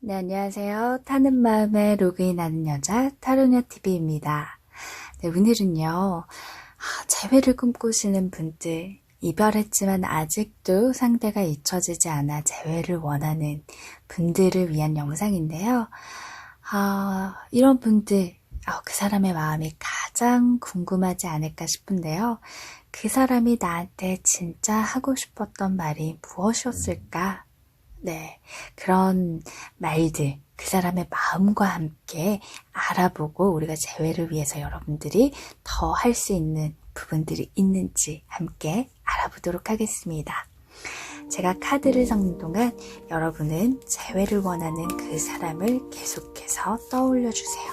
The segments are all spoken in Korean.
네, 안녕하세요. 타는 마음에 로그인하는 여자 타로냐TV입니다. 네, 오늘은요. 재회를 꿈꾸시는 분들, 이별했지만 아직도 상대가 잊혀지지 않아 재회를 원하는 분들을 위한 영상인데요. 이런 분들, 그 사람의 마음이 가장 궁금하지 않을까 싶은데요. 그 사람이 나한테 진짜 하고 싶었던 말이 무엇이었을까? 네, 그런 말들, 그 사람의 마음과 함께 알아보고 우리가 재회를 위해서 여러분들이 더 할 수 있는 부분들이 있는지 함께 알아보도록 하겠습니다. 제가 카드를 섞는 동안 여러분은 재회를 원하는 그 사람을 계속해서 떠올려 주세요.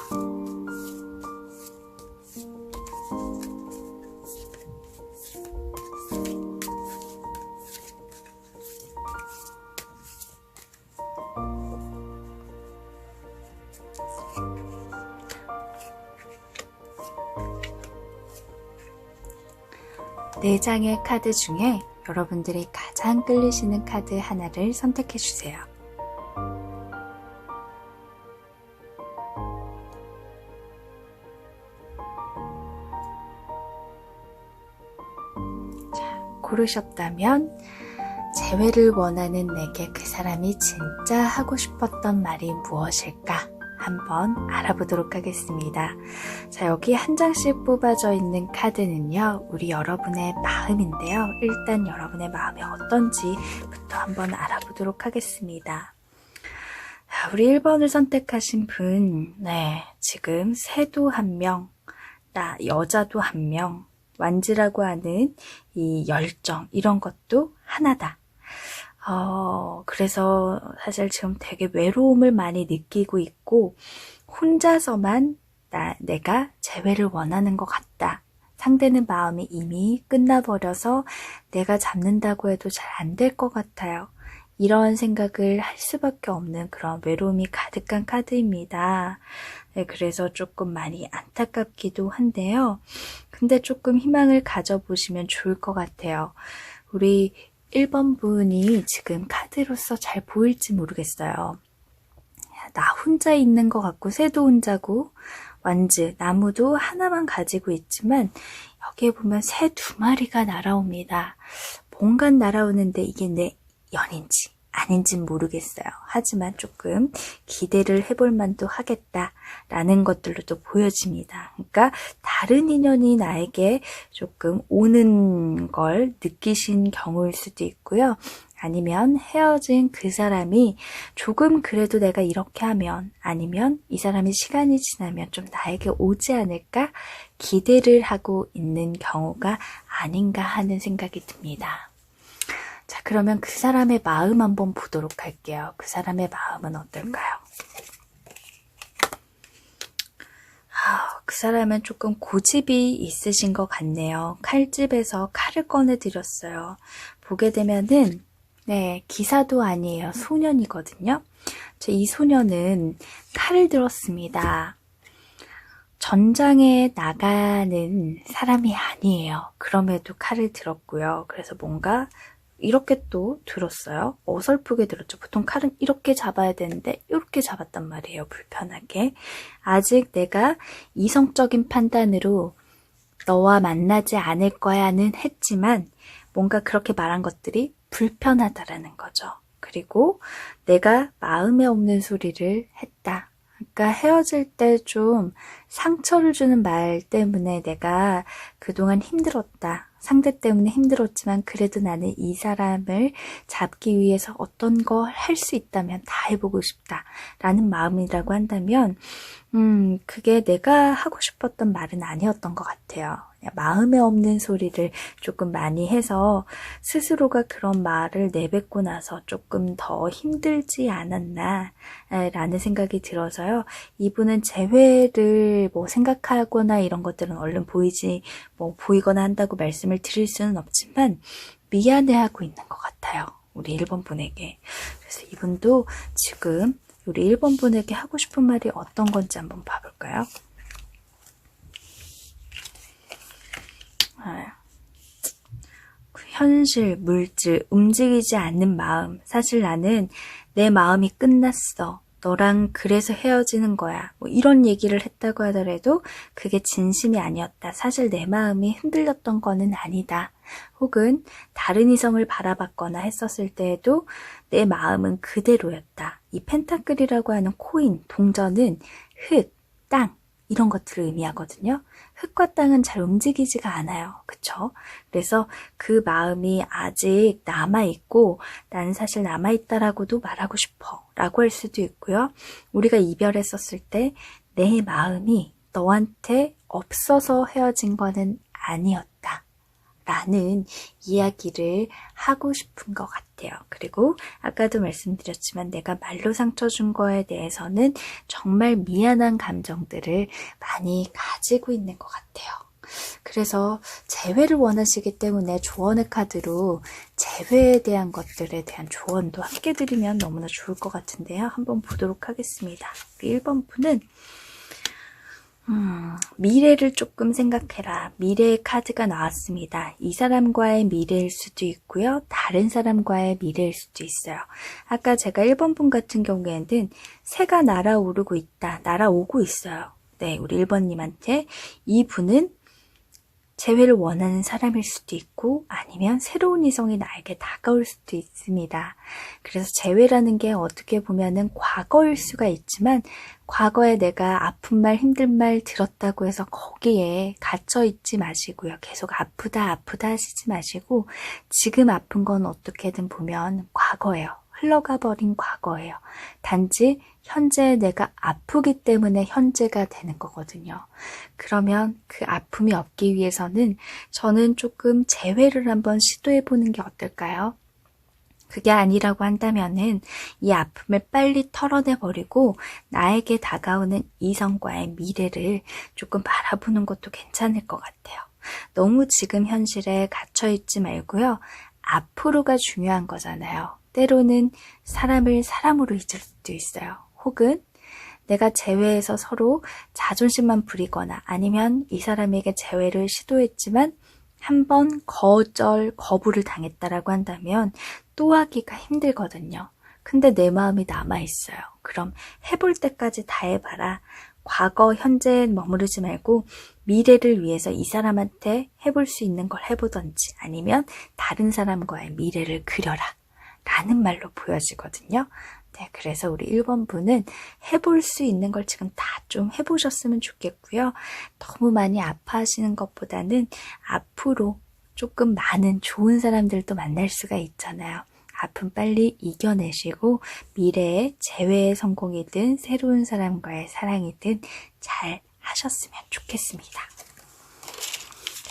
네 장의 카드 중에 여러분들이 가장 끌리시는 카드 하나를 선택해 주세요. 자, 고르셨다면 재회를 원하는 내게 그 사람이 진짜 하고 싶었던 말이 무엇일까? 한번 알아보도록 하겠습니다. 자, 여기 한 장씩 뽑아져 있는 카드는요, 우리 여러분의 마음인데요. 일단 여러분의 마음이 어떤지부터 한번 알아보도록 하겠습니다. 자, 우리 1번을 선택하신 분, 네, 지금 새도 한 명, 여자도 한 명, 완지라고 하는 이 열정, 이런 것도 하나다. 그래서 사실 지금 되게 외로움을 많이 느끼고 있고, 혼자서만 내가 재회를 원하는 것 같다. 상대는 마음이 이미 끝나버려서 내가 잡는다고 해도 잘 안 될 것 같아요. 이런 생각을 할 수밖에 없는 그런 외로움이 가득한 카드입니다. 네, 그래서 조금 많이 안타깝기도 한데요. 근데 조금 희망을 가져보시면 좋을 것 같아요. 우리 1번 분이 지금 카드로서 잘 보일지 모르겠어요. 나 혼자 있는 것 같고, 새도 혼자고, 완즈, 나무도 하나만 가지고 있지만 여기에 보면 새 2마리가 날아옵니다. 뭔가 날아오는데 이게 내 연인지 아닌지는 모르겠어요. 하지만 조금 기대를 해볼 만도 하겠다라는 것들로도 보여집니다. 그러니까 다른 인연이 나에게 조금 오는 걸 느끼신 경우일 수도 있고요. 아니면 헤어진 그 사람이 조금 그래도 내가 이렇게 하면, 아니면 이 사람이 시간이 지나면 좀 나에게 오지 않을까 기대를 하고 있는 경우가 아닌가 하는 생각이 듭니다. 자, 그러면 그 사람의 마음 한번 보도록 할게요. 그 사람의 마음은 어떨까요? 그 사람은 조금 고집이 있으신 것 같네요. 칼집에서 칼을 꺼내드렸어요. 보게 되면은 네, 기사도 아니에요. 소년이거든요. 이 소년은 칼을 들었습니다. 전장에 나가는 사람이 아니에요. 그럼에도 칼을 들었고요. 그래서 뭔가 이렇게 또 들었어요. 어설프게 들었죠. 보통 칼은 이렇게 잡아야 되는데 이렇게 잡았단 말이에요. 불편하게. 아직 내가 이성적인 판단으로 너와 만나지 않을 거야는 했지만 뭔가 그렇게 말한 것들이 불편하다라는 거죠. 그리고 내가 마음에 없는 소리를 했다. 그러니까 헤어질 때 좀 상처를 주는 말 때문에 내가 그동안 힘들었다. 상대 때문에 힘들었지만 그래도 나는 이 사람을 잡기 위해서 어떤 거 할 수 있다면 다 해보고 싶다. 라는 마음이라고 한다면 그게 내가 하고 싶었던 말은 아니었던 것 같아요. 마음에 없는 소리를 조금 많이 해서 스스로가 그런 말을 내뱉고 나서 조금 더 힘들지 않았나 라는 생각이 들어서요. 이분은 재회를 생각하거나 이런 것들은 얼른 보이거나 한다고 말씀을 드릴 수는 없지만 미안해하고 있는 것 같아요. 우리 1번 분에게. 그래서 이분도 지금 우리 1번 분에게 하고 싶은 말이 어떤 건지 한번 봐볼까요? 현실, 물질, 움직이지 않는 마음. 사실 나는 내 마음이 끝났어. 너랑 그래서 헤어지는 거야. 뭐 이런 얘기를 했다고 하더라도 그게 진심이 아니었다. 사실 내 마음이 흔들렸던 거는 아니다. 혹은 다른 이성을 바라봤거나 했었을 때에도 내 마음은 그대로였다. 이 펜타클이라고 하는 코인, 동전은 흙, 땅 이런 것들을 의미하거든요. 흙과 땅은 잘 움직이지가 않아요. 그쵸? 그래서 그 마음이 아직 남아있고 나는 사실 남아있다라고도 말하고 싶어 라고 할 수도 있고요. 우리가 이별했었을 때 내 마음이 너한테 없어서 헤어진 거는 아니었다 라는 이야기를 하고 싶은 것 같아요. 그리고 아까도 말씀드렸지만 내가 말로 상처 준 거에 대해서는 정말 미안한 감정들을 많이 가지고 있는 것 같아요. 그래서 재회를 원하시기 때문에 조언의 카드로 재회에 대한 것들에 대한 조언도 함께 드리면 너무나 좋을 것 같은데요. 한번 보도록 하겠습니다. 1번 분은 미래를 조금 생각해라. 미래의 카드가 나왔습니다. 이 사람과의 미래일 수도 있고요. 다른 사람과의 미래일 수도 있어요. 아까 제가 1번 분 같은 경우에는 새가 날아오르고 있다. 날아오고 있어요. 네, 우리 1번님한테 이 분은 재회를 원하는 사람일 수도 있고 아니면 새로운 이성이 나에게 다가올 수도 있습니다. 그래서 재회라는 게 어떻게 보면은 과거일 수가 있지만 과거에 내가 아픈 말 힘든 말 들었다고 해서 거기에 갇혀 있지 마시고요. 계속 아프다 아프다 하시지 마시고 지금 아픈 건 어떻게든 보면 과거예요. 흘러가 버린 과거예요. 단지 현재 내가 아프기 때문에 현재가 되는 거거든요. 그러면 그 아픔이 없기 위해서는 저는 조금 재회를 한번 시도해 보는 게 어떨까요? 그게 아니라고 한다면은 이 아픔을 빨리 털어내 버리고 나에게 다가오는 이성과의 미래를 조금 바라보는 것도 괜찮을 것 같아요. 너무 지금 현실에 갇혀 있지 말고요. 앞으로가 중요한 거잖아요. 때로는 사람을 사람으로 잊을 수도 있어요. 혹은 내가 재회에서 서로 자존심만 부리거나 아니면 이 사람에게 재회를 시도했지만 한번 거부를 당했다라고 한다면 또 하기가 힘들거든요. 근데 내 마음이 남아있어요. 그럼 해볼 때까지 다 해봐라. 과거, 현재에 머무르지 말고 미래를 위해서 이 사람한테 해볼 수 있는 걸 해보던지 아니면 다른 사람과의 미래를 그려라. 라는 말로 보여지거든요. 네, 그래서 우리 1번 분은 해볼 수 있는 걸 지금 다 좀 해보셨으면 좋겠고요. 너무 많이 아파하시는 것보다는 앞으로 조금 많은 좋은 사람들도 만날 수가 있잖아요. 아픔 빨리 이겨내시고 미래에 재회의 성공이든 새로운 사람과의 사랑이든 잘 하셨으면 좋겠습니다.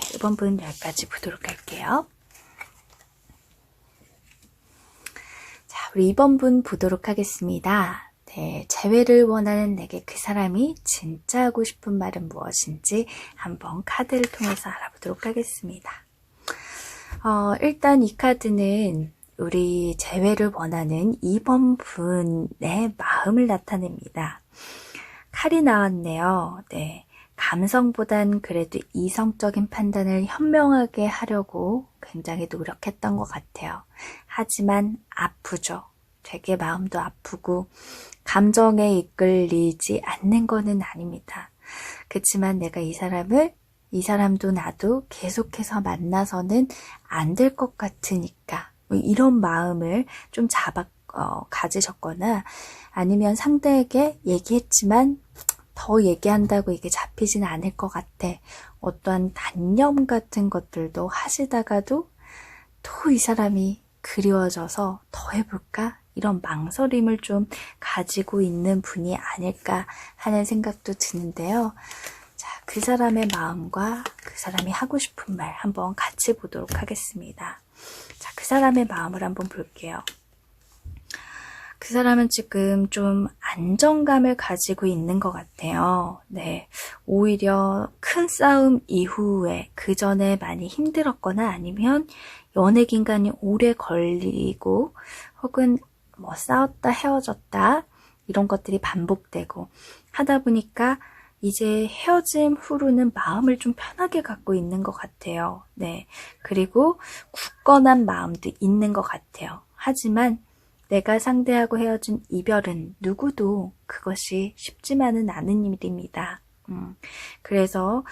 네, 1번 분 여기까지 보도록 할게요. 우리 2번 분 보도록 하겠습니다. 네, 재회를 원하는 내게 그 사람이 진짜 하고 싶은 말은 무엇인지 한번 카드를 통해서 알아보도록 하겠습니다. 일단 이 카드는 우리 재회를 원하는 2번 분의 마음을 나타냅니다. 칼이 나왔네요. 네, 감성보단 그래도 이성적인 판단을 현명하게 하려고 굉장히 노력했던 것 같아요. 하지만 아프죠. 되게 마음도 아프고 감정에 이끌리지 않는 거는 아닙니다. 그렇지만 내가 이 사람도 나도 계속해서 만나서는 안 될 것 같으니까 이런 마음을 좀 가지셨거나 아니면 상대에게 얘기했지만 더 얘기한다고 이게 잡히지는 않을 것 같아. 어떠한 단념 같은 것들도 하시다가도 또 이 사람이 그리워져서 더 해볼까? 이런 망설임을 좀 가지고 있는 분이 아닐까 하는 생각도 드는데요. 자, 그 사람의 마음과 그 사람이 하고 싶은 말 한번 같이 보도록 하겠습니다. 자, 그 사람의 마음을 한번 볼게요. 그 사람은 지금 좀 안정감을 가지고 있는 것 같아요. 네, 오히려 큰 싸움 이후에 그 전에 많이 힘들었거나 아니면 연애 기간이 오래 걸리고 혹은 뭐 싸웠다 헤어졌다 이런 것들이 반복되고 하다 보니까 이제 헤어짐 후로는 마음을 좀 편하게 갖고 있는 것 같아요. 네, 그리고 굳건한 마음도 있는 것 같아요. 하지만 내가 상대하고 헤어진 이별은 누구도 그것이 쉽지만은 않은 일입니다. 그래서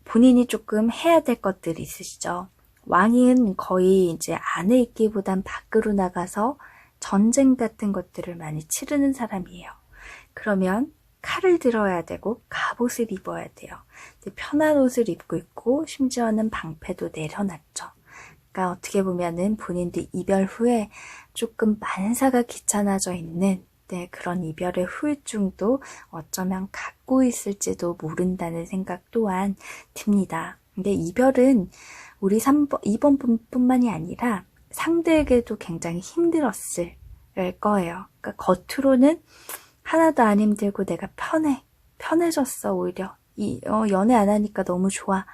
본인이 조금 해야 될 것들이 있으시죠. 왕은 거의 이제 안에 있기보단 밖으로 나가서 전쟁 같은 것들을 많이 치르는 사람이에요. 그러면 칼을 들어야 되고 갑옷을 입어야 돼요. 편한 옷을 입고 있고 심지어는 방패도 내려놨죠. 그러니까 어떻게 보면은 본인도 이별 후에 조금 만사가 귀찮아져 있는 그런 이별의 후유증도 어쩌면 갖고 있을지도 모른다는 생각 또한 듭니다. 근데 이별은 우리 2번 분뿐만이 아니라 상대에게도 굉장히 힘들었을 거예요. 그러니까 겉으로는 하나도 안 힘들고 내가 편해졌어 오히려. 연애 안 하니까 너무 좋아.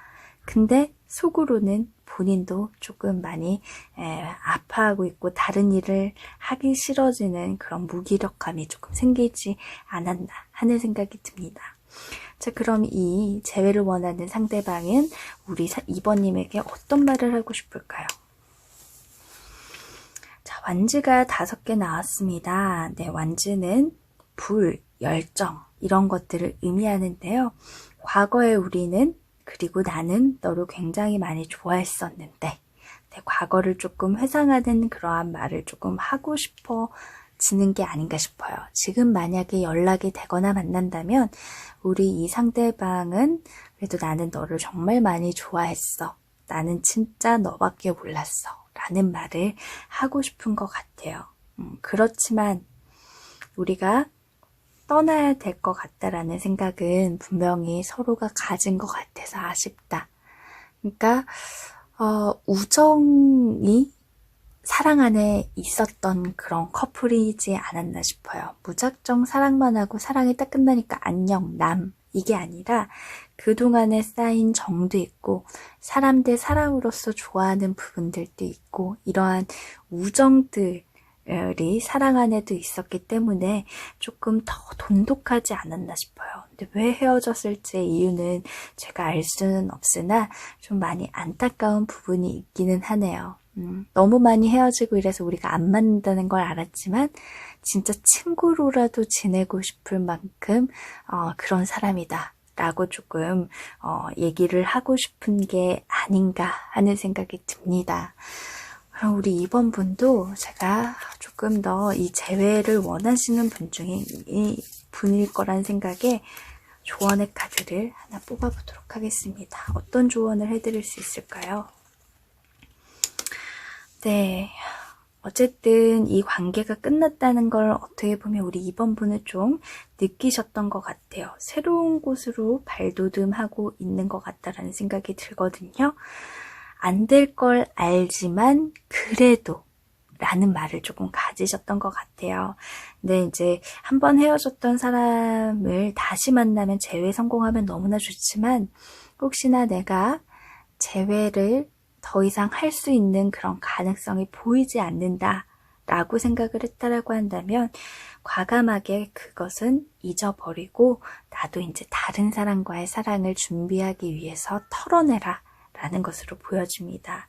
근데 속으로는 본인도 조금 많이 아파하고 있고 다른 일을 하기 싫어지는 그런 무기력감이 조금 생기지 않았나 하는 생각이 듭니다. 자, 그럼 이 재회를 원하는 상대방은 우리 2번님에게 어떤 말을 하고 싶을까요? 자, 완즈가 5개 나왔습니다. 네, 완즈는 불, 열정 이런 것들을 의미하는데요. 과거에 우리는 그리고 나는 너를 굉장히 많이 좋아했었는데 과거를 조금 회상하는 그러한 말을 조금 하고 싶어지는 게 아닌가 싶어요. 지금 만약에 연락이 되거나 만난다면 우리 이 상대방은 그래도 나는 너를 정말 많이 좋아했어. 나는 진짜 너밖에 몰랐어. 라는 말을 하고 싶은 것 같아요. 그렇지만 우리가 떠나야 될 것 같다라는 생각은 분명히 서로가 가진 것 같아서 아쉽다. 그러니까 우정이 사랑 안에 있었던 그런 커플이지 않았나 싶어요. 무작정 사랑만 하고 사랑이 딱 끝나니까 안녕 남 이게 아니라 그동안에 쌓인 정도 있고 사람 대 사람으로서 좋아하는 부분들도 있고 이러한 우정들 이 사랑 안에도 있었기 때문에 조금 더 돈독하지 않았나 싶어요. 근데 왜 헤어졌을지의 이유는 제가 알 수는 없으나 좀 많이 안타까운 부분이 있기는 하네요. 너무 많이 헤어지고 이래서 우리가 안 맞는다는 걸 알았지만 진짜 친구로라도 지내고 싶을 만큼 그런 사람이다 라고 조금 얘기를 하고 싶은 게 아닌가 하는 생각이 듭니다. 그럼 우리 2번 분도 제가 조금 더 이 재회를 원하시는 분 중에 이 분일 거란 생각에 조언의 카드를 하나 뽑아보도록 하겠습니다. 어떤 조언을 해드릴 수 있을까요? 네, 어쨌든 이 관계가 끝났다는 걸 어떻게 보면 우리 2번 분은 좀 느끼셨던 것 같아요. 새로운 곳으로 발돋움하고 있는 것 같다라는 생각이 들거든요. 안 될 걸 알지만 그래도 라는 말을 조금 가지셨던 것 같아요. 근데 이제 한번 헤어졌던 사람을 다시 만나면 재회 성공하면 너무나 좋지만 혹시나 내가 재회를 더 이상 할 수 있는 그런 가능성이 보이지 않는다 라고 생각을 했다라고 한다면 과감하게 그것은 잊어버리고 나도 이제 다른 사람과의 사랑을 준비하기 위해서 털어내라 라는 것으로 보여집니다.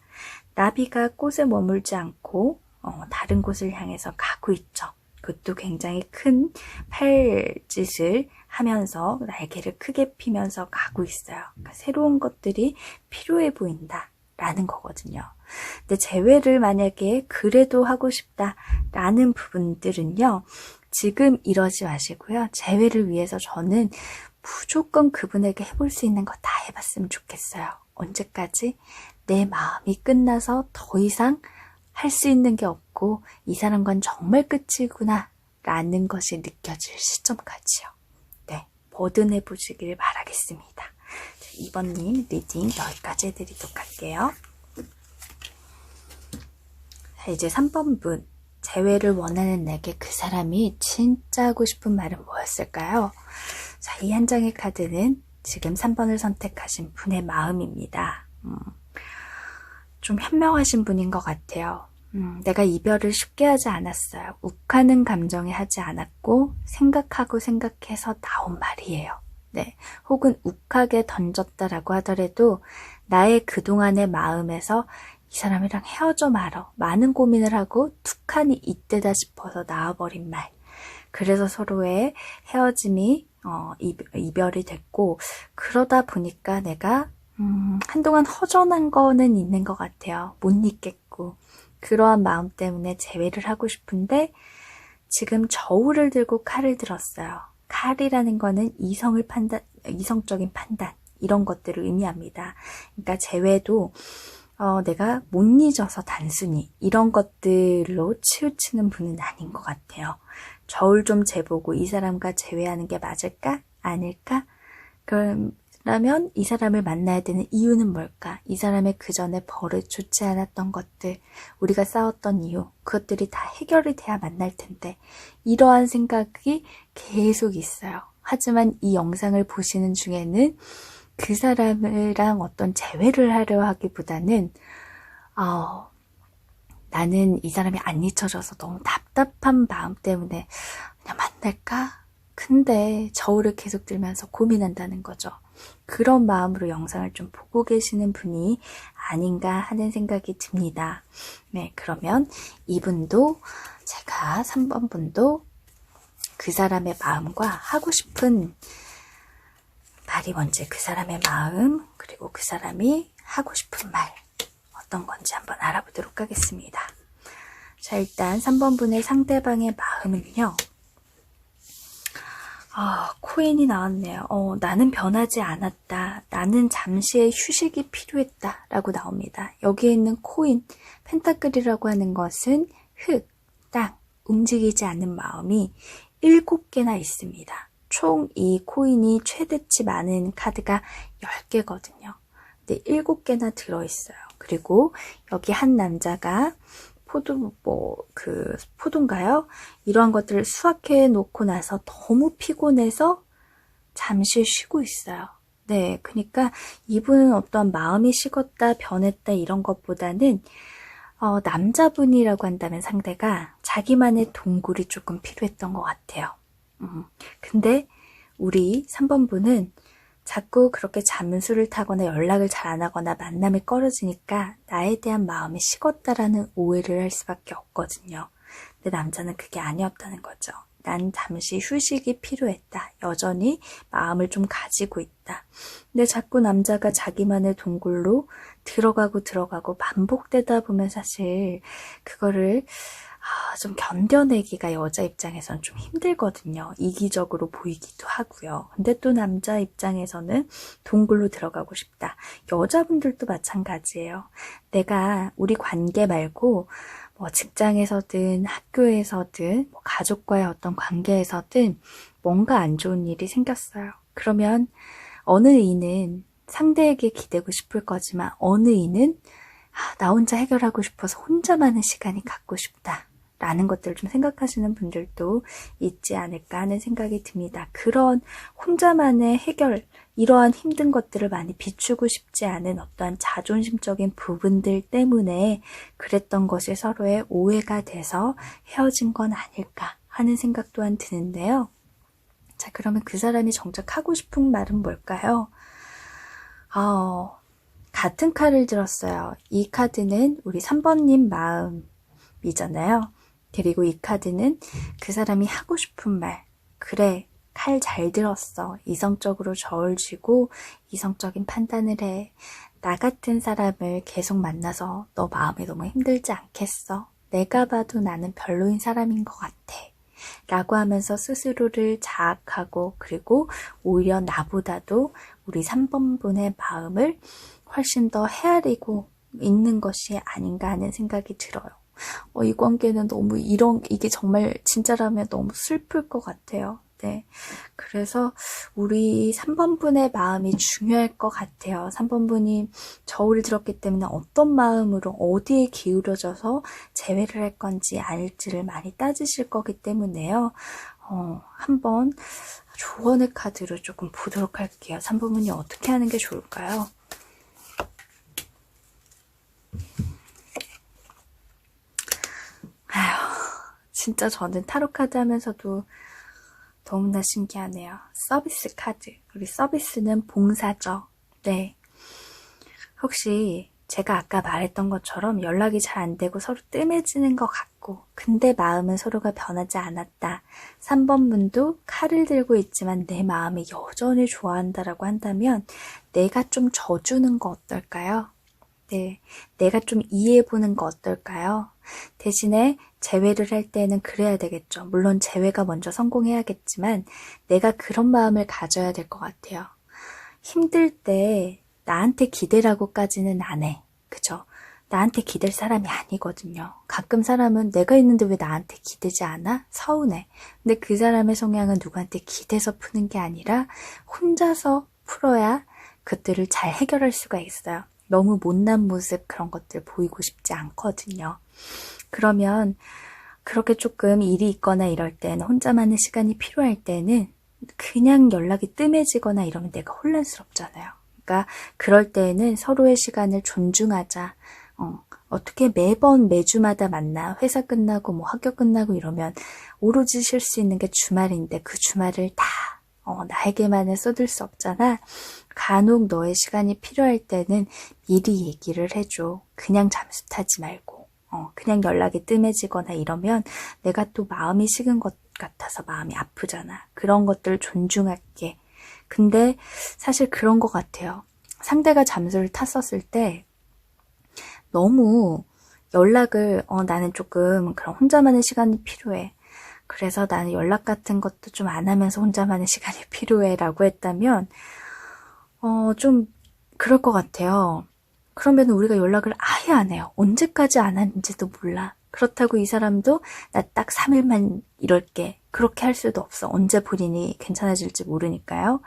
나비가 꽃에 머물지 않고 다른 곳을 향해서 가고 있죠. 그것도 굉장히 큰 팔짓을 하면서 날개를 크게 피면서 가고 있어요. 그러니까 새로운 것들이 필요해 보인다 라는 거거든요. 근데 재회를 만약에 그래도 하고 싶다 라는 부분들은요. 지금 이러지 마시고요. 재회를 위해서 저는 무조건 그분에게 해볼 수 있는 거 다 해봤으면 좋겠어요. 언제까지? 내 마음이 끝나서 더 이상 할 수 있는 게 없고 이 사람과는 정말 끝이구나 라는 것이 느껴질 시점까지요. 네, 뭐든 해보시길 바라겠습니다. 2번님 리딩 여기까지 해드리도록 할게요. 자, 이제 3번 분 재회를 원하는 내게 그 사람이 진짜 하고 싶은 말은 뭐였을까요? 자, 이 한 장의 카드는 지금 3번을 선택하신 분의 마음입니다. 좀 현명하신 분인 것 같아요. 내가 이별을 쉽게 하지 않았어요. 욱하는 감정에 하지 않았고 생각하고 생각해서 나온 말이에요. 네, 혹은 욱하게 던졌다라고 하더라도 나의 그동안의 마음에서 이 사람이랑 헤어져 말어. 많은 고민을 하고 툭하니 이때다 싶어서 나와버린 말. 그래서 서로의 헤어짐이 이별이 됐고, 그러다 보니까 내가 한동안 허전한 거는 있는 것 같아요. 못 잊겠고. 그러한 마음 때문에 재회를 하고 싶은데 지금 저울을 들고 칼을 들었어요. 칼이라는 거는 이성적인 판단 이런 것들을 의미합니다. 그러니까 재회도 내가 못 잊어서 단순히 이런 것들로 치우치는 분은 아닌 것 같아요. 저울 좀 재보고 이 사람과 재회하는 게 맞을까? 아닐까? 그러면 이 사람을 만나야 되는 이유는 뭘까? 이 사람의 그 전에 버릇 좋지 않았던 것들, 우리가 싸웠던 이유, 그것들이 다 해결이 돼야 만날 텐데 이러한 생각이 계속 있어요. 하지만 이 영상을 보시는 중에는 그 사람이랑 어떤 재회를 하려 하기보다는 나는 이 사람이 안 잊혀져서 너무 답답한 마음 때문에 그냥 만날까? 근데 저울을 계속 들면서 고민한다는 거죠. 그런 마음으로 영상을 좀 보고 계시는 분이 아닌가 하는 생각이 듭니다. 네, 그러면 이분도 제가 3번 분도 그 사람의 마음과 하고 싶은 말이 뭔지, 그 사람의 마음, 그리고 그 사람이 하고 싶은 말 어떤 건지 한번 알아보도록 하겠습니다. 자, 일단 3번 분의 상대방의 마음은요. 코인이 나왔네요. 나는 변하지 않았다. 나는 잠시의 휴식이 필요했다. 라고 나옵니다. 여기에 있는 코인, 펜타클이라고 하는 것은 흙, 땅, 움직이지 않는 마음이 7개나 있습니다. 총 이 코인이 최대치 많은 카드가 10개거든요. 근데 7개나 들어있어요. 그리고 여기 한 남자가 포도인가요? 이러한 것들을 수확해 놓고 나서 너무 피곤해서 잠시 쉬고 있어요. 네, 그러니까 이분은 어떤 마음이 식었다, 변했다 이런 것보다는 남자분이라고 한다면 상대가 자기만의 동굴이 조금 필요했던 것 같아요. 근데 우리 3번 분은 자꾸 그렇게 잠수를 타거나 연락을 잘 안 하거나 만남이 꺼려지니까 나에 대한 마음이 식었다라는 오해를 할 수밖에 없거든요. 근데 남자는 그게 아니었다는 거죠. 난 잠시 휴식이 필요했다. 여전히 마음을 좀 가지고 있다. 근데 자꾸 남자가 자기만의 동굴로 들어가고 반복되다 보면 사실 그거를 좀 견뎌내기가 여자 입장에선 좀 힘들거든요. 이기적으로 보이기도 하고요. 근데 또 남자 입장에서는 동굴로 들어가고 싶다. 여자분들도 마찬가지예요. 내가 우리 관계 말고 뭐 직장에서든 학교에서든 뭐 가족과의 어떤 관계에서든 뭔가 안 좋은 일이 생겼어요. 그러면 어느 이는 상대에게 기대고 싶을 거지만 어느 이는 나 혼자 해결하고 싶어서 혼자만의 시간이 갖고 싶다. 라는 것들을 좀 생각하시는 분들도 있지 않을까 하는 생각이 듭니다. 그런 혼자만의 해결, 이러한 힘든 것들을 많이 비추고 싶지 않은 어떠한 자존심적인 부분들 때문에 그랬던 것이 서로의 오해가 돼서 헤어진 건 아닐까 하는 생각 또한 드는데요. 자, 그러면 그 사람이 정작 하고 싶은 말은 뭘까요? 같은 칼을 들었어요. 이 카드는 우리 3번님 마음이잖아요. 그리고 이 카드는 그 사람이 하고 싶은 말. 그래, 칼 잘 들었어. 이성적으로 저울 쥐고 이성적인 판단을 해. 나 같은 사람을 계속 만나서 너 마음이 너무 힘들지 않겠어? 내가 봐도 나는 별로인 사람인 것 같아. 라고 하면서 스스로를 자학하고 그리고 오히려 나보다도 우리 3번 분의 마음을 훨씬 더 헤아리고 있는 것이 아닌가 하는 생각이 들어요. 이 관계는 너무 이게 정말 진짜라면 너무 슬플 것 같아요. 네. 그래서 우리 3번 분의 마음이 중요할 것 같아요. 3번 분이 저울을 들었기 때문에 어떤 마음으로 어디에 기울여져서 재회를 할 건지 아닐지를 많이 따지실 거기 때문에요. 한번 조언의 카드로 조금 보도록 할게요. 3번 분이 어떻게 하는 게 좋을까요? 진짜 저는 타로 카드 하면서도 너무나 신기하네요. 서비스 카드. 우리 서비스는 봉사죠. 네. 혹시 제가 아까 말했던 것처럼 연락이 잘 안 되고 서로 뜸해지는 것 같고, 근데 마음은 서로가 변하지 않았다. 3번 분도 칼을 들고 있지만 내 마음이 여전히 좋아한다라고 한다면 내가 좀 져주는 거 어떨까요? 네, 내가 좀 이해해보는 거 어떨까요? 대신에 재회를 할 때는 그래야 되겠죠. 물론 재회가 먼저 성공해야겠지만 내가 그런 마음을 가져야 될 것 같아요. 힘들 때 나한테 기대라고까지는 안 해. 그죠? 나한테 기댈 사람이 아니거든요. 가끔 사람은 내가 있는데 왜 나한테 기대지 않아? 서운해. 근데 그 사람의 성향은 누구한테 기대서 푸는 게 아니라 혼자서 풀어야 그것들을 잘 해결할 수가 있어요. 너무 못난 모습 그런 것들 보이고 싶지 않거든요. 그러면 그렇게 조금 일이 있거나 이럴 때는 혼자만의 시간이 필요할 때는 그냥 연락이 뜸해지거나 이러면 내가 혼란스럽잖아요. 그러니까 그럴 때는 서로의 시간을 존중하자. 어떻게 매번 매주마다 만나 회사 끝나고 뭐 학교 끝나고 이러면 오로지 쉴 수 있는 게 주말인데 그 주말을 다 나에게만은 쏟을 수 없잖아. 간혹 너의 시간이 필요할 때는 미리 얘기를 해줘. 그냥 잠수 타지 말고. 그냥 연락이 뜸해지거나 이러면 내가 또 마음이 식은 것 같아서 마음이 아프잖아. 그런 것들을 존중할게. 근데 사실 그런 것 같아요. 상대가 잠수를 탔었을 때 너무 연락을 나는 조금 그런 혼자만의 시간이 필요해. 그래서 나는 연락 같은 것도 좀 안 하면서 혼자만의 시간이 필요해 라고 했다면 좀 그럴 것 같아요. 그러면 우리가 연락을 아예 안 해요. 언제까지 안 하는지도 몰라. 그렇다고 이 사람도 나 딱 3일만 이럴게. 그렇게 할 수도 없어. 언제 본인이 괜찮아질지 모르니까요.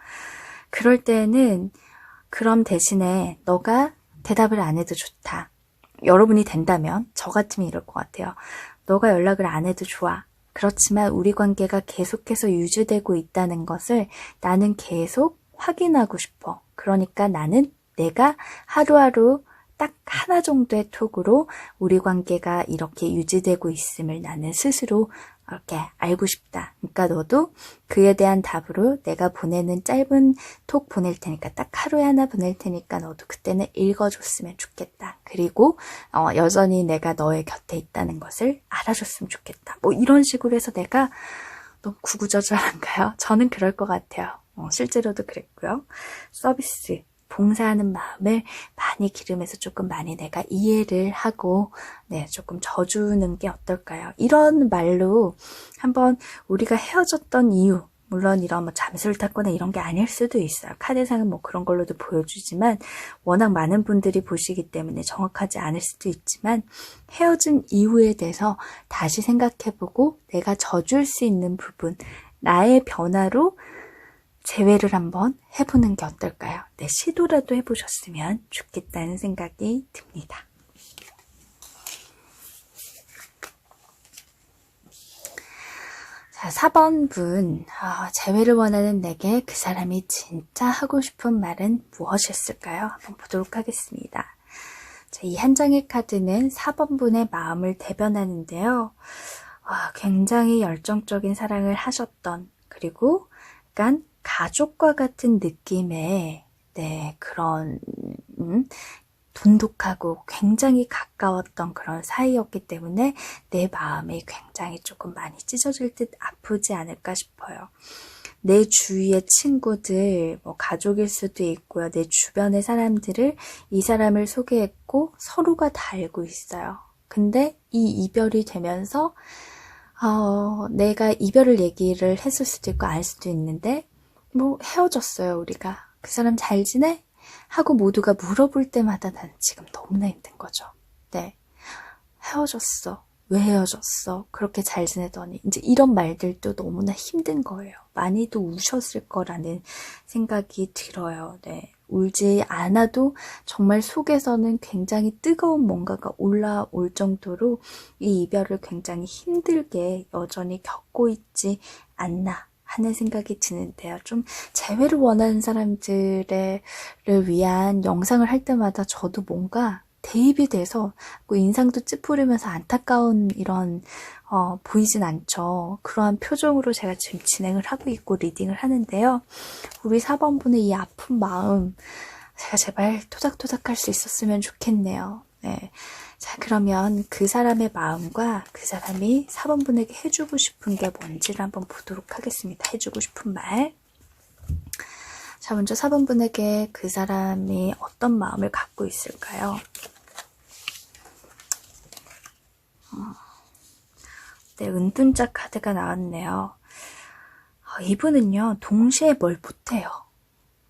그럴 때는 그럼 대신에 너가 대답을 안 해도 좋다. 여러분이 된다면 저 같으면 이럴 것 같아요. 너가 연락을 안 해도 좋아. 그렇지만 우리 관계가 계속해서 유지되고 있다는 것을 나는 계속 확인하고 싶어. 그러니까 나는 내가 하루하루 딱 하나 정도의 톡으로 우리 관계가 이렇게 유지되고 있음을 나는 스스로 이렇게 알고 싶다. 그러니까 너도 그에 대한 답으로 내가 보내는 짧은 톡 보낼 테니까 딱 하루에 하나 보낼 테니까 너도 그때는 읽어줬으면 좋겠다. 그리고 여전히 내가 너의 곁에 있다는 것을 알아줬으면 좋겠다. 뭐 이런 식으로 해서 내가 너무 구구절절한가요? 저는 그럴 것 같아요. 실제로도 그랬고요. 서비스, 봉사하는 마음을 많이 기르면서 조금 많이 내가 이해를 하고 조금 져주는 게 어떨까요? 이런 말로 한번 우리가 헤어졌던 이유, 물론 이런 뭐 잠수를 탔거나 이런 게 아닐 수도 있어요. 카드상은 뭐 그런 걸로도 보여주지만 워낙 많은 분들이 보시기 때문에 정확하지 않을 수도 있지만 헤어진 이유에 대해서 다시 생각해보고 내가 져줄 수 있는 부분, 나의 변화로 재회를 한번 해보는 게 어떨까요? 시도라도 해보셨으면 좋겠다는 생각이 듭니다. 자, 4번 분, 재회를 원하는 내게 그 사람이 진짜 하고 싶은 말은 무엇이었을까요? 한번 보도록 하겠습니다. 자, 이 한 장의 카드는 4번 분의 마음을 대변하는데요. 굉장히 열정적인 사랑을 하셨던, 그리고 약간 가족과 같은 느낌의 그런 돈독하고 굉장히 가까웠던 그런 사이였기 때문에 내 마음이 굉장히 조금 많이 찢어질 듯 아프지 않을까 싶어요. 내 주위의 친구들, 뭐 가족일 수도 있고요. 내 주변의 사람들을 이 사람을 소개했고 서로가 다 알고 있어요. 근데 이 이별이 되면서 내가 이별을 얘기를 했을 수도 있고 알 수도 있는데 뭐 헤어졌어요. 우리가 그 사람 잘 지내? 하고 모두가 물어볼 때마다 난 지금 너무나 힘든 거죠. 헤어졌어. 왜 헤어졌어? 그렇게 잘 지내더니 이제 이런 말들도 너무나 힘든 거예요. 많이도 우셨을 거라는 생각이 들어요. 울지 않아도 정말 속에서는 굉장히 뜨거운 뭔가가 올라올 정도로 이 이별을 굉장히 힘들게 여전히 겪고 있지 않나 하는 생각이 드는데요. 좀 재회를 원하는 사람들을 위한 영상을 할 때마다 저도 뭔가 대입이 돼서 인상도 찌푸리면서 안타까운 이런 보이진 않죠. 그러한 표정으로 제가 지금 진행을 하고 있고 리딩을 하는데요. 우리 4번 분의 이 아픈 마음 제가 제발 토닥토닥 할 수 있었으면 좋겠네요. 네. 자, 그러면 그 사람의 마음과 그 사람이 4번분에게 해주고 싶은 게 뭔지를 한번 보도록 하겠습니다. 해주고 싶은 말. 자, 먼저 4번분에게 그 사람이 어떤 마음을 갖고 있을까요? 네, 은둔자 카드가 나왔네요. 이분은요, 동시에 뭘 못해요.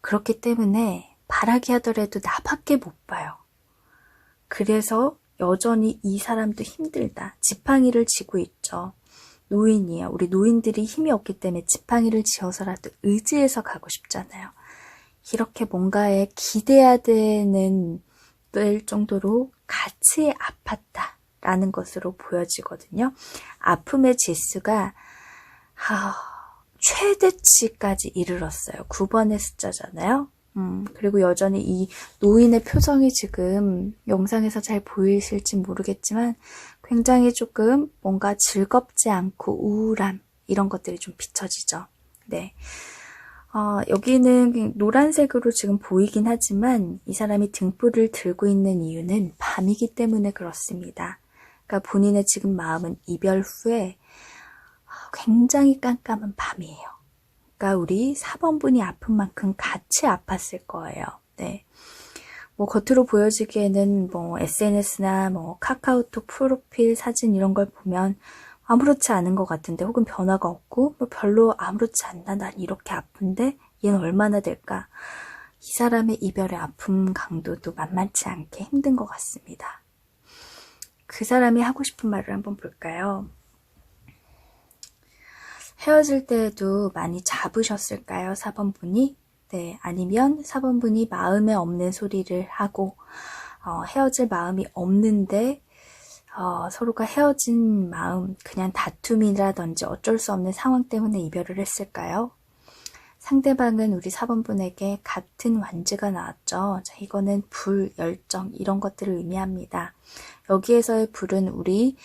그렇기 때문에 바라기 하더라도 나밖에 못 봐요. 그래서 여전히 이 사람도 힘들다. 지팡이를 쥐고 있죠. 노인이에요. 우리 노인들이 힘이 없기 때문에 지팡이를 쥐어서라도 의지해서 가고 싶잖아요. 이렇게 뭔가에 기대야 되는 될 정도로 같이 아팠다라는 것으로 보여지거든요. 아픔의 지수가 최대치까지 이르렀어요. 9번의 숫자잖아요. 그리고 여전히 이 노인의 표정이 지금 영상에서 잘 보이실지 모르겠지만 굉장히 조금 뭔가 즐겁지 않고 우울함 이런 것들이 좀 비춰지죠. 네. 여기는 노란색으로 지금 보이긴 하지만 이 사람이 등불을 들고 있는 이유는 밤이기 때문에 그렇습니다. 그러니까 본인의 지금 마음은 이별 후에 굉장히 깜깜한 밤이에요. 그러니까 우리 4번분이 아픈 만큼 같이 아팠을 거예요. 네. 뭐 겉으로 보여지기에는 뭐 SNS나 뭐 카카오톡 프로필 사진 이런 걸 보면 아무렇지 않은 것 같은데 혹은 변화가 없고 뭐 별로 아무렇지 않나 난 이렇게 아픈데 얘는 얼마나 될까. 이 사람의 이별의 아픔 강도도 만만치 않게 힘든 것 같습니다. 그 사람이 하고 싶은 말을 한번 볼까요? 헤어질 때에도 많이 잡으셨을까요? 4번분이? 네, 아니면 4번분이 마음에 없는 소리를 하고 헤어질 마음이 없는데 서로가 헤어진 마음, 그냥 다툼이라든지 어쩔 수 없는 상황 때문에 이별을 했을까요? 상대방은 우리 4번분에게 같은 완즈가 나왔죠. 자, 이거는 불, 열정 이런 것들을 의미합니다. 여기에서의 불은 우리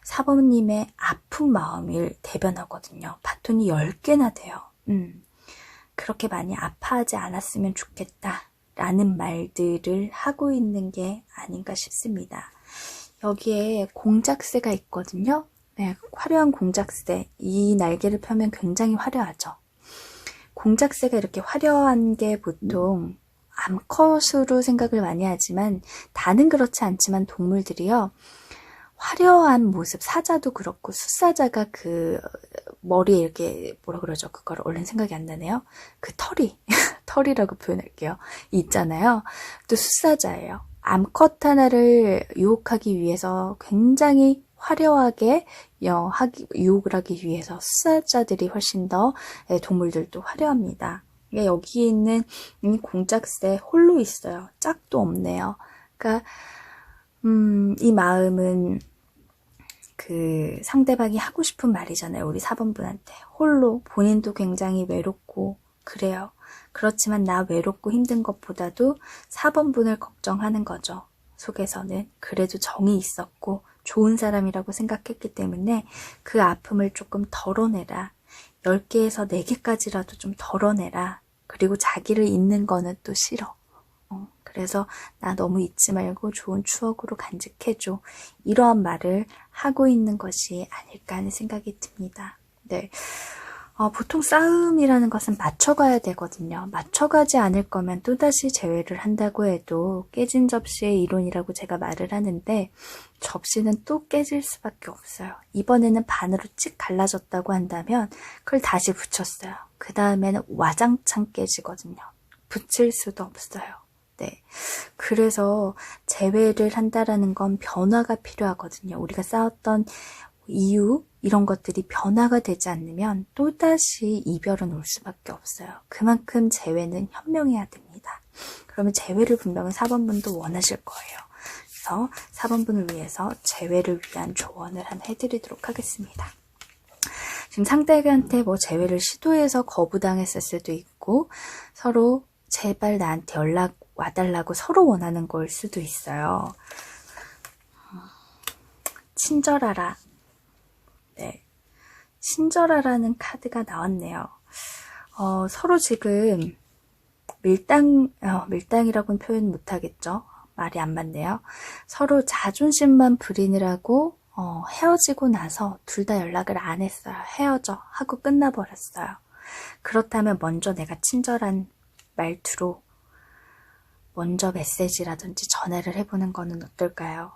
4번님의 아픈 마음을 대변하거든요. 바톤이 10개나 돼요. 그렇게 많이 아파하지 않았으면 좋겠다 라는 말들을 하고 있는 게 아닌가 싶습니다. 여기에 공작새가 있거든요. 네, 화려한 공작새. 이 날개를 펴면 굉장히 화려하죠. 공작새가 이렇게 화려한 게 보통 암컷으로 생각을 많이 하지만 다는 그렇지 않지만 동물들이요. 화려한 모습, 사자도 그렇고 숫사자가 그 머리에 이렇게 뭐라 그러죠? 그걸 얼른 생각이 안 나네요. 그 털이, 털이라고 표현할게요. 있잖아요. 또 숫사자예요. 암컷 하나를 유혹하기 위해서 굉장히 화려하게 유혹을 하기 위해서 숫사자들이 훨씬 더 동물들도 화려합니다. 여기 있는 이 공작새 홀로 있어요. 짝도 없네요. 그러니까 이 마음은 그 상대방이 하고 싶은 말이잖아요. 우리 4번분한테. 홀로 본인도 굉장히 외롭고 그래요. 그렇지만 나 외롭고 힘든 것보다도 4번분을 걱정하는 거죠. 속에서는 그래도 정이 있었고 좋은 사람이라고 생각했기 때문에 그 아픔을 조금 덜어내라. 10개에서 4개까지라도 좀 덜어내라. 그리고 자기를 잊는 거는 또 싫어. 그래서 나 너무 잊지 말고 좋은 추억으로 간직해줘. 이러한 말을 하고 있는 것이 아닐까 하는 생각이 듭니다. 네. 보통 싸움이라는 것은 맞춰가야 되거든요. 맞춰가지 않을 거면 또다시 재회를 한다고 해도 깨진 접시의 이론이라고 제가 말을 하는데 접시는 또 깨질 수밖에 없어요. 이번에는 반으로 찍 갈라졌다고 한다면 그걸 다시 붙였어요. 그 다음에는 와장창 깨지거든요. 붙일 수도 없어요. 네. 그래서 재회를 한다라는 건 변화가 필요하거든요. 우리가 싸웠던 이유 이런 것들이 변화가 되지 않으면 또다시 이별은 올 수밖에 없어요. 그만큼 재회는 현명해야 됩니다. 그러면 재회를 분명히 4번분도 원하실 거예요. 그래서 4번분을 위해서 재회를 위한 조언을 한번 해드리도록 하겠습니다. 지금 상대한테 뭐 재회를 시도해서 거부당했을 수도 있고 서로 제발 나한테 연락 와달라고 서로 원하는 걸 수도 있어요. 친절하라. 네, 친절하라는 카드가 나왔네요. 서로 지금 밀당이라고는 표현 못하겠죠. 말이 안 맞네요. 서로 자존심만 부리느라고 헤어지고 나서 둘 다 연락을 안 했어요. 헤어져 하고 끝나버렸어요. 그렇다면 먼저 내가 친절한 말투로 먼저 메시지라든지 전화를 해보는 거는 어떨까요?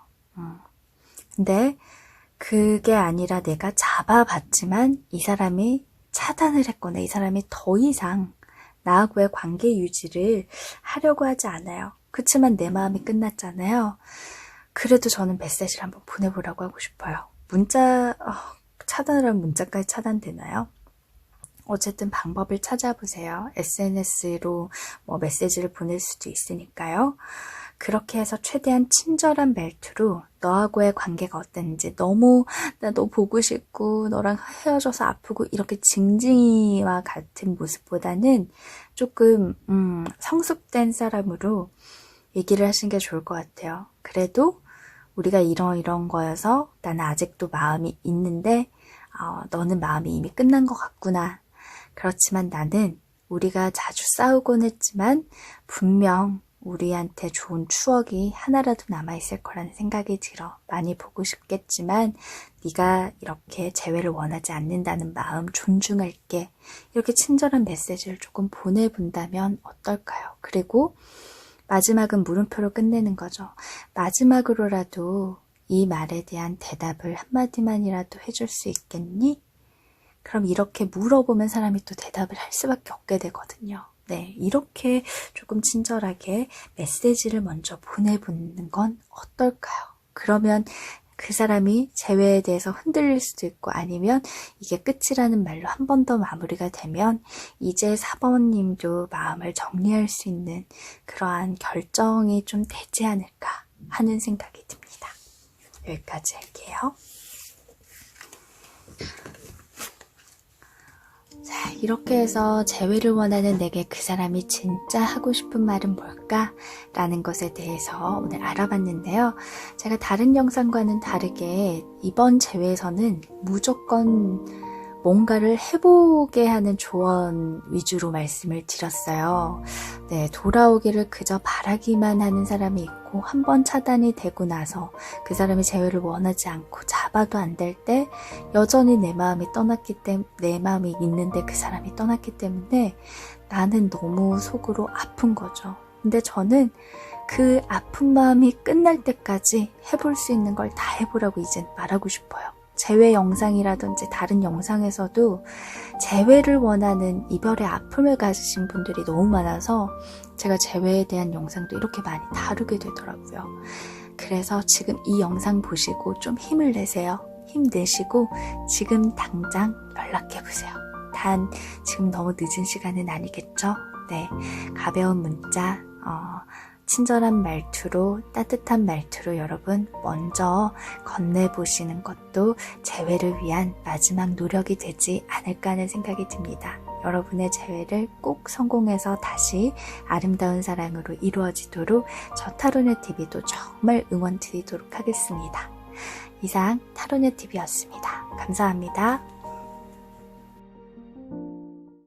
근데 그게 아니라 내가 잡아봤지만 이 사람이 차단을 했거나 이 사람이 더 이상 나하고의 관계 유지를 하려고 하지 않아요. 그치만 내 마음이 끝났잖아요. 그래도 저는 메시지를 한번 보내보라고 하고 싶어요. 문자 차단을 하면 문자까지 차단되나요? 어쨌든 방법을 찾아보세요. SNS로 메시지를 보낼 수도 있으니까요. 그렇게 해서 최대한 친절한 말투로 너하고의 관계가 어땠는지, 너무 나 너 보고 싶고 너랑 헤어져서 아프고 이렇게 징징이와 같은 모습보다는 조금 성숙된 사람으로 얘기를 하시는 게 좋을 것 같아요. 그래도 우리가 이런 거여서 나는 아직도 마음이 있는데 너는 마음이 이미 끝난 것 같구나. 그렇지만 나는 우리가 자주 싸우곤 했지만 분명 우리한테 좋은 추억이 하나라도 남아있을 거라는 생각이 들어. 많이 보고 싶겠지만 네가 이렇게 재회를 원하지 않는다는 마음 존중할게. 이렇게 친절한 메시지를 조금 보내본다면 어떨까요? 그리고 마지막은 물음표로 끝내는 거죠. 마지막으로라도 이 말에 대한 대답을 한마디만이라도 해줄 수 있겠니? 그럼 이렇게 물어보면 사람이 또 대답을 할 수밖에 없게 되거든요. 네, 이렇게 조금 친절하게 메시지를 먼저 보내보는 건 어떨까요? 그러면 그 사람이 재회에 대해서 흔들릴 수도 있고 아니면 이게 끝이라는 말로 한 번 더 마무리가 되면 이제 4번님도 마음을 정리할 수 있는 그러한 결정이 좀 되지 않을까 하는 생각이 듭니다. 여기까지 할게요. 자, 이렇게 해서 재회를 원하는 내게 그 사람이 진짜 하고 싶은 말은 뭘까? 라는 것에 대해서 오늘 알아봤는데요. 제가 다른 영상과는 다르게 이번 재회에서는 무조건 뭔가를 해보게 하는 조언 위주로 말씀을 드렸어요. 네, 돌아오기를 그저 바라기만 하는 사람이 있고 한 번 차단이 되고 나서 그 사람이 재회를 원하지 않고 잡아도 안 될 때 여전히 내 마음이 있는데 그 사람이 떠났기 때문에 나는 너무 속으로 아픈 거죠. 근데 저는 그 아픈 마음이 끝날 때까지 해볼 수 있는 걸 다 해보라고 이젠 말하고 싶어요. 재회 영상이라든지 다른 영상에서도 재회를 원하는 이별의 아픔을 가지신 분들이 너무 많아서 제가 재회에 대한 영상도 이렇게 많이 다루게 되더라고요. 그래서 지금 이 영상 보시고 좀 힘을 내세요. 힘내시고 지금 당장 연락해보세요. 단 지금 너무 늦은 시간은 아니겠죠? 네, 가벼운 문자, 친절한 말투로 따뜻한 말투로 여러분 먼저 건네보시는 것도 재회를 위한 마지막 노력이 되지 않을까 하는 생각이 듭니다. 여러분의 재회를 꼭 성공해서 다시 아름다운 사랑으로 이루어지도록 저 타로네TV도 정말 응원 드리도록 하겠습니다. 이상 타로네TV였습니다. 감사합니다.